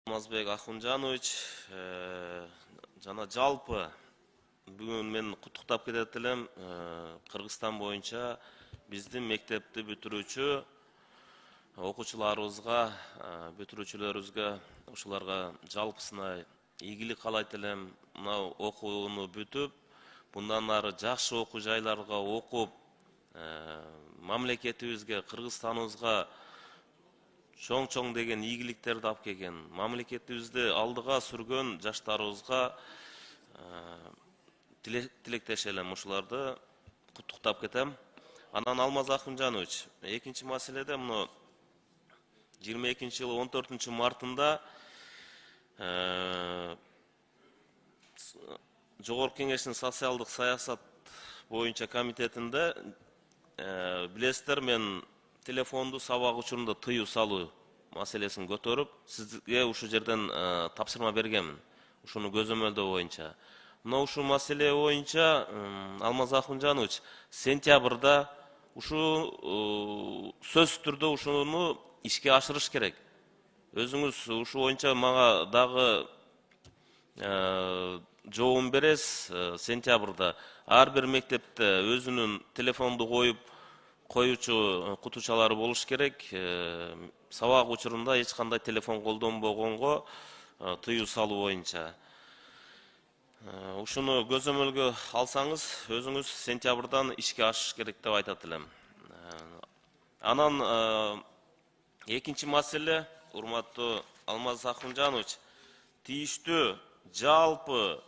Алмазбек Ахунжанович, жана жалпы бүгүн мен куттуктап кетет элем. Кыргызстан боюнча биздин мектепти бүтүрүүчү окуучуларыбызга, бүтүрүүчүлөрүбүзгө, ушуларга жалпысына ийгилик каалайт элем. Мына окууну бүтүп, bundan ары жакшы окуу жайларга окуп, мамлекетибизге, Кыргызстаныбызга чоң деген ийгиликтерди алып келген, мамлекетибизди алдыга сүргөн жаштарыбызга тилектешелем, ушуларды куттуктап кетем. Анан Алмаз Ахунжанович, экинчи маселеде муну 22-жылы 14-мартында Жогорку Кеңештин социалдык саясат боюнча комитетинде билесиздер, мен телефонду сабак учурунда тыюу салуу маселесин көтөрүп, сизге ушу жерден тапшырма бергенмин. Ушуну көзөмөлдөө боюнча. Мына ушу маселе боюнча Алмаз Ахунжанович, сентябрда ушу сөзсүз түрдө ушуну ишке ашырыш керек. Өзүңүз ушу боюнча мага дагы жообун бересиз. Сентябрда ар бир мектепте өзүнүн телефонду коюучу окутуучулары болуш керек. Сабак учурунда эч кандай телефон колдонбогонго тыюу салуу боюнча. Ушуну көзөмөлгө алсаңыз, өзүңүз сентябрдан ишке ашыш керек деп айтат элем. Анан экинчи маселе, урматтуу Алмаз Ахунжанович, тийиштүү жалпы